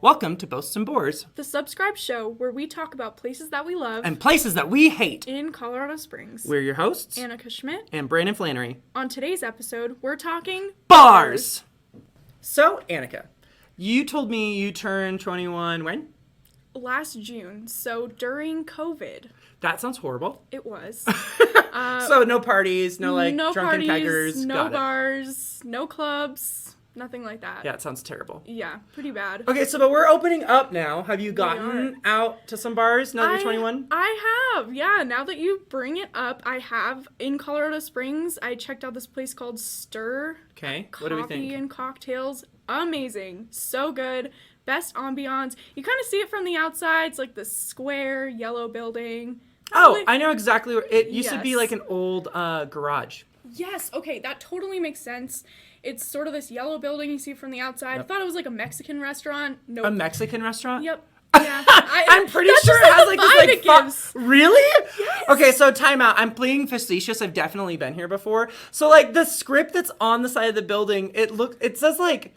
Welcome to Boasts and Bores, the Subscribe show where we talk about places that we love and places that we hate. in Colorado Springs. We're your hosts, Annika Schmidt. and Brandon Flannery. On today's episode, we're talking Bars! So, Annika, you told me you turned 21 when? Last June, so during COVID. That sounds horrible. It was. So no parties, no no drunken parties, keggers. no Got it. bars, no clubs, nothing like that. Yeah, it sounds terrible. Yeah, pretty bad. Okay, so but we're opening up now. Have you gotten out to some bars now that you're 21? I have, yeah. Now that you bring it up, I have. In Colorado Springs, I checked out this place called Stir. Okay, what do we think? Coffee and cocktails. Amazing. So good. Best ambiance. You kind of see it from the outside. It's like the square yellow building. Oh, I know exactly where it used to be, Yes. like an old garage. Yes, okay, that totally makes sense. It's sort of this yellow building you see from the outside. Yep. I thought it was like a Mexican restaurant. Nope. A Mexican restaurant? Yep. Yeah. I'm pretty that's sure just, it has the like this vibe like it gives. Really? Yes. Okay, so time out. I'm being facetious. I've definitely been here before. So like the script that's on the side of the building, it says like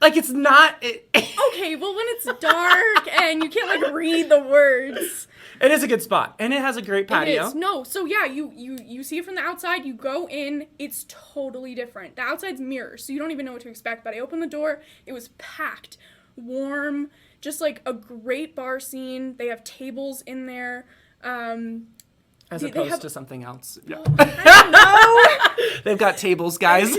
it's not Okay, well when it's dark and you can't like read the words. It is a good spot, and it has a great patio. It is. No, so yeah, you see it from the outside, you go in, it's totally different. The outside's mirrors, so you don't even know what to expect, but I opened the door, it was packed, warm, just like a great bar scene. They have tables in there. As opposed to something else. Yeah. I don't know. They've got tables, guys.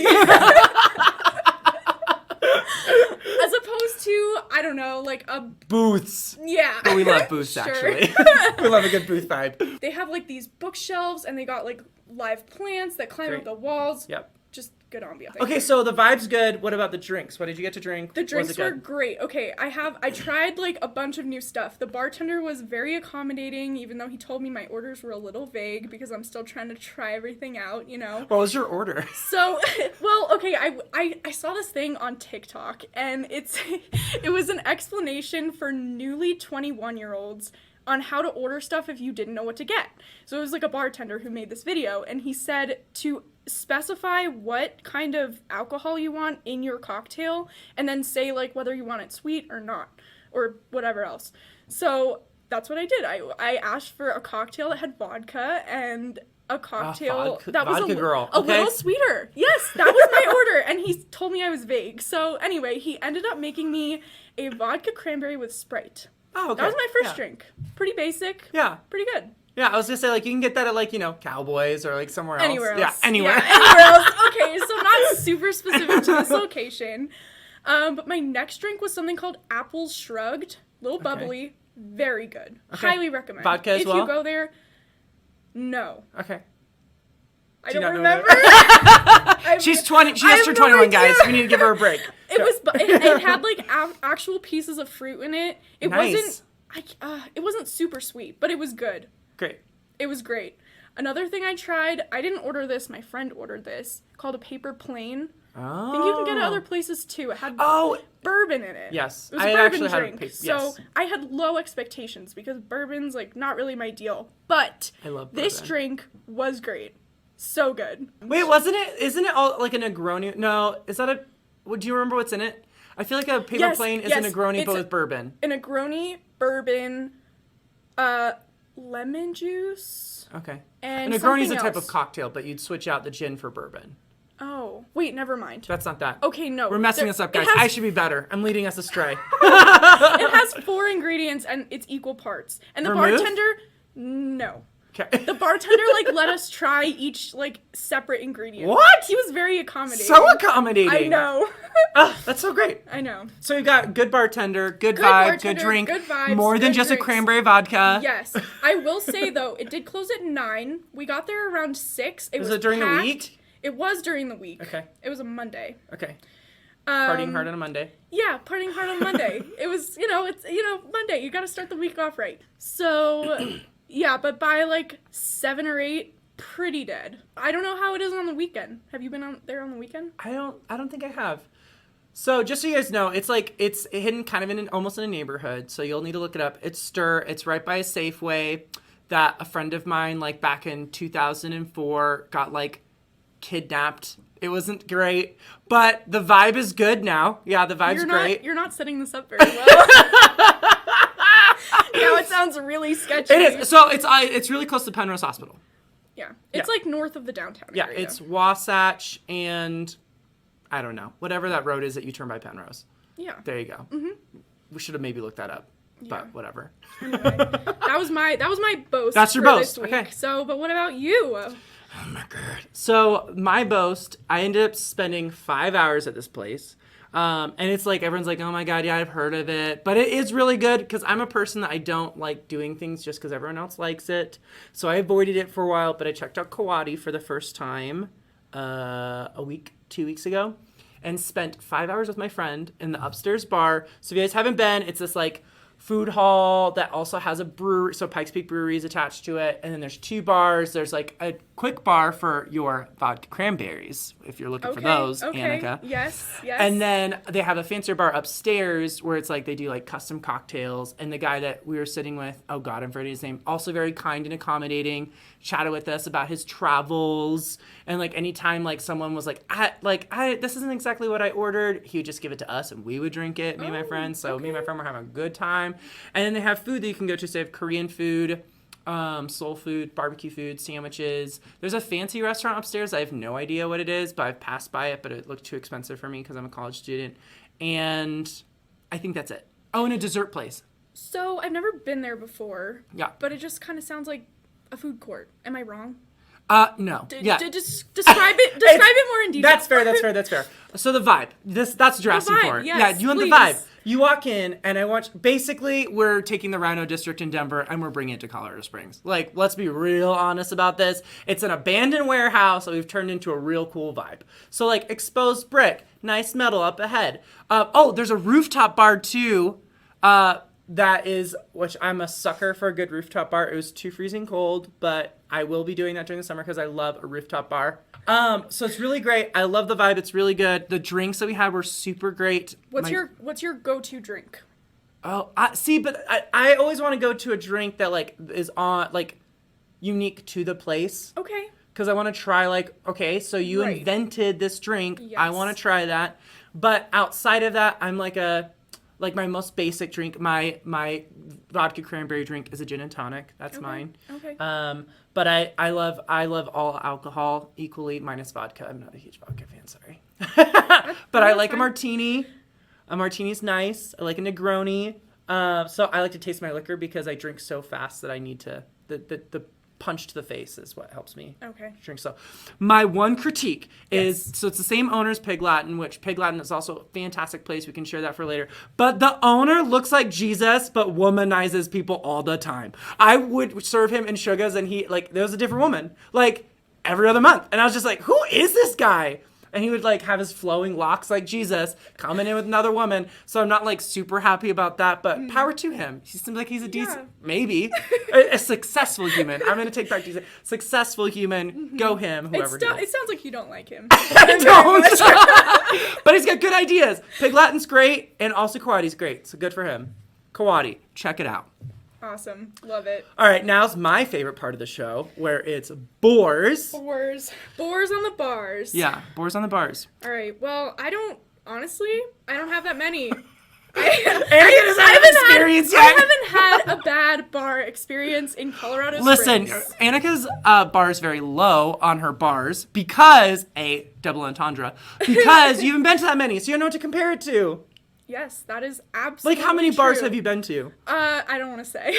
As opposed to, I don't know, like a... Booths. Yeah. But we love booths, Sure. actually. We love a good booth vibe. They have like these bookshelves, and they got like live plants that climb Great. up the walls. Yep. Just good ambiance. Okay, so the vibe's good. What about the drinks? What did you get to drink? The Was drinks it were good? great. Okay, I tried like a bunch of new stuff. The bartender was very accommodating, even though he told me my orders were a little vague because I'm still trying to try everything out, you know. What was your order? So, well, okay, I saw this thing on TikTok, and it was an explanation for newly 21-year-olds on how to order stuff if you didn't know what to get. So it was like a bartender who made this video, and he said to specify what kind of alcohol you want in your cocktail, and then say like whether you want it sweet or not, or whatever else. So that's what I did. I asked for a cocktail that had vodka and a cocktail that was vodka girl. a Okay. little sweeter. Yes, that was my order, and he told me I was vague. So anyway, he ended up making me a vodka cranberry with Sprite. Oh, okay. That was my first drink. Pretty basic. Yeah. Pretty good. Yeah, I was gonna say, like, you can get that at, like, you know, Cowboys or, like, somewhere else. Anywhere else. Yeah, anywhere. Yeah, anywhere else. Okay, so not super specific to this location. But my next drink was something called Apples Shrugged. Little bubbly. Very good. Okay. Highly recommend. Vodka as well? If you go there, no. Okay. I Do you don't not know remember. She's 20. She I just have turned no 21, guys. idea. We need to give her a break. It had like actual pieces of fruit in it. It Nice. it wasn't super sweet, but it was good. Great. It was great. Another thing I tried, I didn't order this, my friend ordered this, called a paper plane. Oh. I think you can get it other places too. It had bourbon in it. Yes. It was a I bourbon actually had a drink. paper. So Yes. I had low expectations because bourbon's like not really my deal. But I love this bourbon. drink was great. So good. Wait, wasn't it? Isn't it all like a Negroni? No, is that a? Do you remember what's in it? I feel like a paper plane is a Negroni, but with bourbon. A Negroni, bourbon, lemon juice. Okay. And a Negroni is a something type else. of cocktail, but you'd switch out the gin for bourbon. Oh, wait, never mind. That's not that. Okay, no. We're messing this up, guys. I should be better. I'm leading us astray. It has 4 ingredients and it's equal parts. And the Vermouth? bartender, no. Okay. The bartender like let us try each like separate ingredient. What? He was very accommodating. So accommodating. I know. That's so great. I know. So you got good bartender, good vibe, bartender, good drink, good vibes, more than good just drinks. a cranberry vodka. Yes. I will say though, it did close at 9. We got there around 6. Was it during packed. the week? It was during the week. Okay. It was a Monday. Okay. Partying hard on a Monday. Yeah, partying hard on Monday. It was, it's Monday. You got to start the week off right. So, yeah, but by like 7 or 8, pretty dead. I don't know how it is on the weekend. Have you been there on the weekend? I don't think I have. So just so you guys know, it's hidden kind of almost in a neighborhood. So you'll need to look it up. It's Stir. It's right by a Safeway that a friend of mine, like back in 2004, got like kidnapped It wasn't great, but the vibe is good now. Yeah, the vibe's great. You're not setting this up very well. Now it sounds really sketchy. It is. So it's really close to Penrose Hospital. Yeah. It's like north of the downtown area. Yeah, it's Wasatch and I don't know. Whatever that road is that you turn by Penrose. Yeah. There you go. Mm-hmm. We should have maybe looked that up. But whatever. Anyway, that was my boast. That's your boast. This week. Okay. So, but what about you? Oh my god. So my boast, I ended up spending 5 hours at this place. And it's like, everyone's like, oh my god, yeah, I've heard of it. But it is really good because I'm a person that I don't like doing things just because everyone else likes it. So I avoided it for a while, but I checked out Kawaii for the first time 2 weeks ago. And spent 5 hours with my friend in the upstairs bar. So if you guys haven't been, it's this like food hall that also has a brewery. So Pikes Peak Brewery is attached to it. And then there's 2 bars. There's like a quick bar for your vodka cranberries, if you're looking for those, Annika. Yes. And then they have a fancier bar upstairs where it's like they do like custom cocktails. And the guy that we were sitting with, oh God, I'm forgetting his name, also very kind and accommodating, chatted with us about his travels. And like anytime like someone was like, this isn't exactly what I ordered, he would just give it to us and we would drink it, me and my friend. So me and my friend were having a good time. And then they have food that you can go to. So they have Korean food, soul food, barbecue food, sandwiches. There's a fancy restaurant upstairs. I have no idea what it is, but I've passed by it, but it looked too expensive for me because I'm a college student. And I think that's it. Oh, and a dessert place. So I've never been there before. Yeah. But it just kind of sounds like a food court. Am I wrong? No. Describe it more in detail. That's fair. So the vibe. That's what you're asking for. Yes, yeah, you want please. the vibe. You walk in, and I watch. Basically, we're taking the Rhino District in Denver, and we're bringing it to Colorado Springs. Like, let's be real honest about this. It's an abandoned warehouse that we've turned into a real cool vibe. So, like, exposed brick, nice metal up ahead. There's a rooftop bar too. That is, which I'm a sucker for a good rooftop bar. It was too freezing cold, but I will be doing that during the summer because I love a rooftop bar. So it's really great. I love the vibe. It's really good. The drinks that we had were super great. What's your go-to drink? Oh, I always want to go to a drink that like is on like unique to the place. Okay. Because I want to try like, okay, so you invented this drink. Yes. I want to try that. But outside of that, I'm like my most basic drink, my vodka cranberry drink is a gin and tonic. That's mine. Okay. But I love all alcohol equally minus vodka. I'm not a huge vodka fan, sorry. But I like a martini. A martini's nice. I like a Negroni. So I like to taste my liquor because I drink so fast that I need to the punch to the face is what helps me drink. So my one critique is, so it's the same owner as Pig Latin, which Pig Latin is also a fantastic place. We can share that for later. But the owner looks like Jesus, but womanizes people all the time. I would serve him in Sugas and there was a different woman, like every other month. And I was just like, who is this guy? And he would like have his flowing locks like Jesus coming in with another woman. So I'm not like super happy about that, but power to him. He seems like he's a decent, maybe a successful human. I'm going to take back to successful human. Go him, whoever it is. It sounds like you don't like him. I don't. But he's got good ideas. Pig Latin's great. And also Kawaii's great. So good for him. Kawaii, check it out. Awesome. Love it. All right, now's my favorite part of the show, where it's boars. Boars on the bars. Yeah, boars on the bars. All right, well, I don't have that many. I haven't had a bad bar experience in Colorado Springs. Listen, Annika's bar is very low on her bars because, double entendre, because you haven't been to that many, so you don't know what to compare it to. Yes, that is absolutely Like, how many true. bars have you been to? I don't want to say.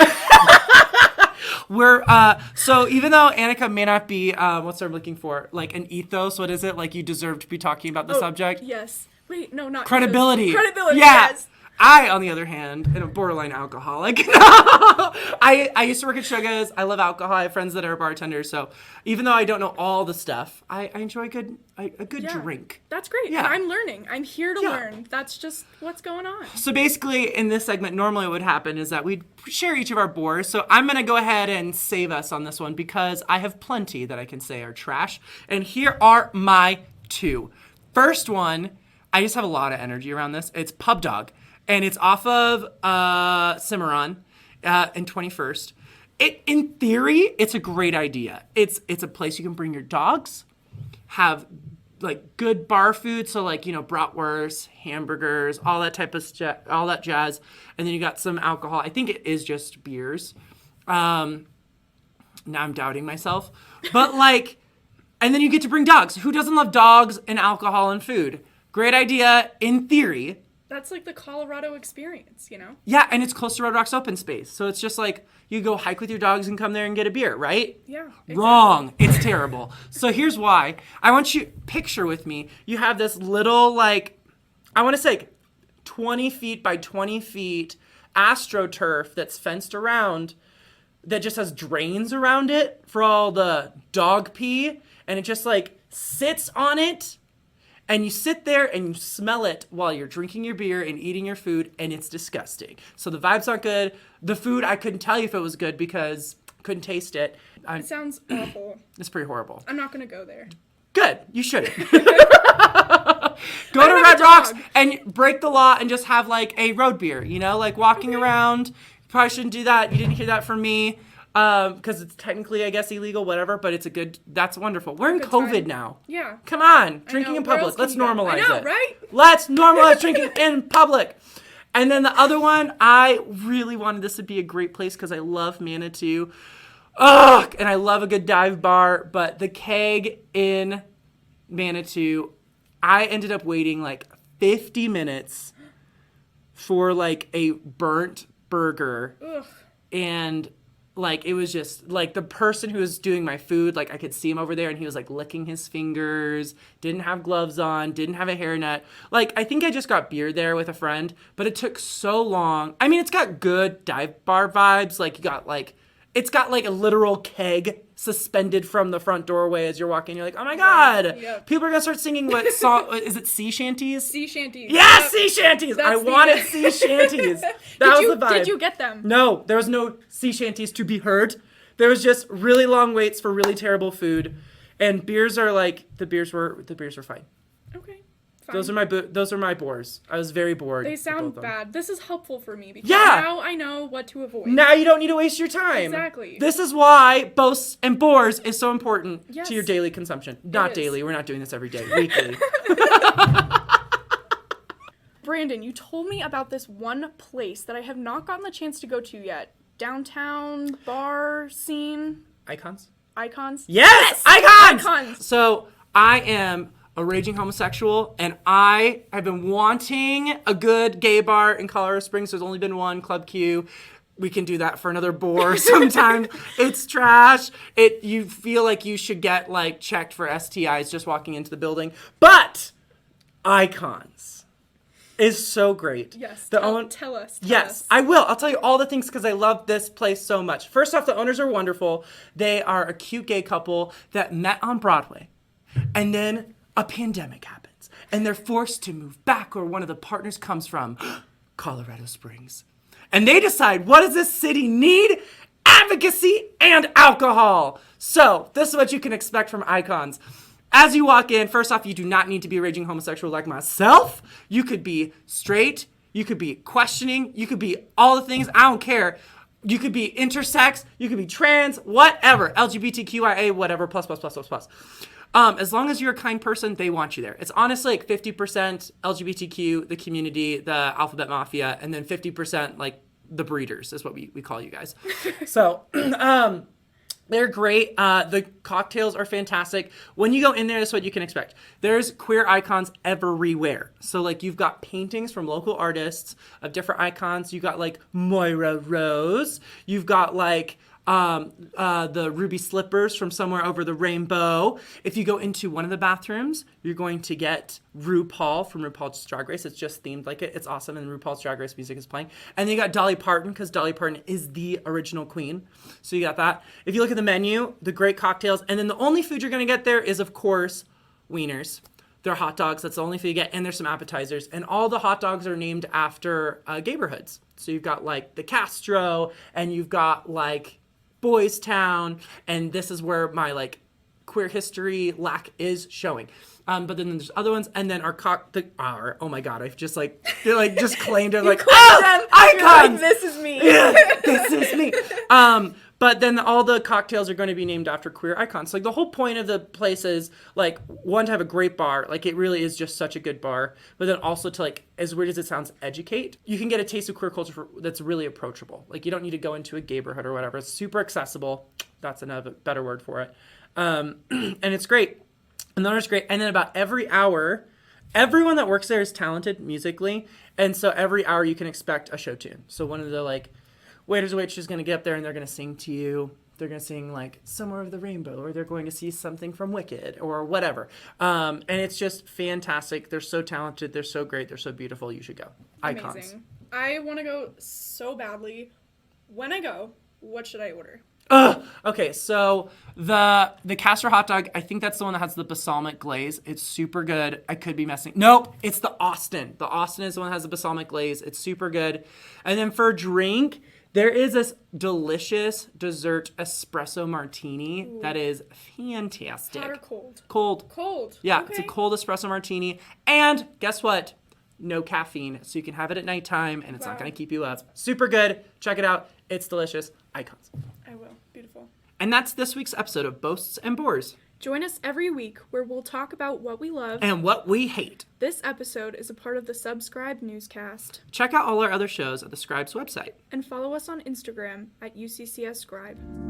So even though Annika may not be, what's I'm looking for? Like an ethos, what is it? Like you deserve to be talking about the subject? Yes. Wait, no, not credibility. Ethos. Credibility, yeah. yes. I, on the other hand, am a borderline alcoholic. I used to work at Sugas. I love alcohol. I have friends that are bartenders. So even though I don't know all the stuff, I enjoy a good drink. That's great. Yeah. And I'm learning. I'm here to learn. That's just what's going on. So basically, in this segment, normally what would happen is that we'd share each of our bores. So I'm going to go ahead and save us on this one because I have plenty that I can say are trash. And here are my 2. First one, I just have a lot of energy around this. It's Pub Dog. And it's off of Cimarron in 21st. In theory, it's a great idea. It's a place you can bring your dogs, have like good bar food, so like, you know, bratwurst, hamburgers, all that type of all that jazz. And then you got some alcohol. I think it is just beers. Now I'm doubting myself. But like, and then you get to bring dogs. Who doesn't love dogs and alcohol and food? Great idea in theory. That's like the Colorado experience, you know? Yeah, and it's close to Red Rocks open space. So it's just like you go hike with your dogs and come there and get a beer, right? Yeah. Exactly. Wrong. It's terrible. So here's why. I want you picture with me. You have this little like, I want to say 20 feet by 20 feet AstroTurf that's fenced around that just has drains around it for all the dog pee. And it just like sits on it. And you sit there and you smell it while you're drinking your beer and eating your food, and it's disgusting. So the vibes aren't good. The food, I couldn't tell you if it was good because I couldn't taste it. It sounds awful. It's pretty horrible. I'm not going to go there. Good. You shouldn't. Go to Red Rocks and break the law and just have like a road beer, you know, like walking around. You probably shouldn't do that. You didn't hear that from me. Because it's technically, I guess, illegal, whatever, but that's wonderful. We're in COVID now. Yeah. Come on. Drinking in public. Let's normalize it. I know, right? Let's normalize drinking in public. And then the other one, I really wanted this to be a great place because I love Manitou. Ugh! And I love a good dive bar, but the Keg in Manitou, I ended up waiting like 50 minutes for like a burnt burger. Ugh. And like, it was just, like, the person who was doing my food, like, I could see him over there, and he was, like, licking his fingers, didn't have gloves on, didn't have a hairnet. Like, I think I just got beer there with a friend, but it took so long. I mean, it's got good dive bar vibes. Like, it's got, like, a literal keg suspended from the front doorway as you're walking. You're like, oh, my God. Yep. People are going to start singing what song? Is it sea shanties? Sea shanties. Yes, Yep. sea shanties. I wanted sea shanties. That was the vibe. Did you get them? No, there was no sea shanties to be heard. There was just really long waits for really terrible food, and beers are like the beers were fine. Okay. Fine. Those are my bores. I was very bored. They with sound both of them. bad. This is helpful for me because Yeah. now I know what to avoid. Now you don't need to waste your time. Exactly. This is why boasts and bores is so important Yes. to your daily consumption. Not is. daily. We're not doing this every day. Weekly. Brandon, you told me about this one place that I have not gotten the chance to go to yet. Downtown bar scene. Icons? Yes! Icons! So I am a raging homosexual, and I have been wanting a good gay bar in Colorado Springs. There's only been one, Club Q. We can do that for another bore sometime. It's trash. You feel like you should get like checked for STIs just walking into the building. But Icons is so great. Yes. Tell us. Yes, I will. I'll tell you all the things because I love this place so much. First off, the owners are wonderful. They are a cute gay couple that met on Broadway. And then a pandemic happens. And they're forced to move back where one of the partners comes from, Colorado Springs. And they decide, what does this city need? Advocacy and alcohol. So this is what you can expect from Icons. As you walk in, first off, you do not need to be a raging homosexual like myself. You could be straight. You could be questioning. You could be all the things. I don't care. You could be intersex. You could be trans, whatever. LGBTQIA, whatever, plus. As long as you're a kind person, they want you there. It's honestly like 50% LGBTQ, the community, the alphabet mafia, and then 50% like the breeders is what we call you guys. So, they're great. The cocktails are fantastic. When you go in there, that's what you can expect. There's queer icons everywhere. So, like, you've got paintings from local artists of different icons. You've got, like, Moira Rose. You've got, like, the ruby slippers from Somewhere Over the Rainbow. If you go into one of the bathrooms, you're going to get RuPaul from RuPaul's Drag Race. It's just themed like it. It's awesome, and RuPaul's Drag Race music is playing. And then you got Dolly Parton, because Dolly Parton is the original queen. So you got that. If you look at the menu, the great cocktails, and then the only food you're going to get there is, of course, wieners. They're hot dogs. That's the only food you get. And there's some appetizers. And all the hot dogs are named after neighborhoods. So you've got, like, the Castro, and you've got, like, Boys Town, and this is where my like queer history lack is showing. But then there's other ones, and then oh my God, I've just like just claimed it like Icons. Icons. Like, this is me. Yeah, this is me. But then all the cocktails are going to be named after queer icons. Like the whole point of the place is like one to have a great bar. Like it really is just such a good bar. But then also to like, as weird as it sounds, educate. You can get a taste of queer culture that's really approachable. Like you don't need to go into a neighborhood or whatever. It's super accessible. That's another better word for it. And it's great. And the owner's great. And then about every hour, everyone that works there is talented musically. And so every hour you can expect a show tune. So one of the like waiters or waitresses is going to get up there and they're going to sing to you. They're going to sing like Somewhere Over the Rainbow, or they're going to see something from Wicked or whatever. And it's just fantastic. They're so talented. They're so great. They're so beautiful. You should go. Icons. Amazing. I want to go so badly. When I go, what should I order? Okay, so the Castor hot dog, I think that's the one that has the balsamic glaze. It's super good. I could be messing. Nope, it's the Austin. The Austin is the one that has the balsamic glaze. It's super good. And then for drink, there is this delicious dessert espresso martini that is fantastic. Hot or cold? Cold. Cold. Yeah, okay. It's a cold espresso martini. And guess what? No caffeine. So you can have it at nighttime and it's not going to keep you up. Super good. Check it out. It's delicious. Icons. I will. Beautiful. And that's this week's episode of Boasts and Bores. Join us every week where we'll talk about what we love And what we hate. This episode is a part of the Scribe newscast. Check out all our other shows at the Scribe's website. And follow us on Instagram at UCCS Scribe.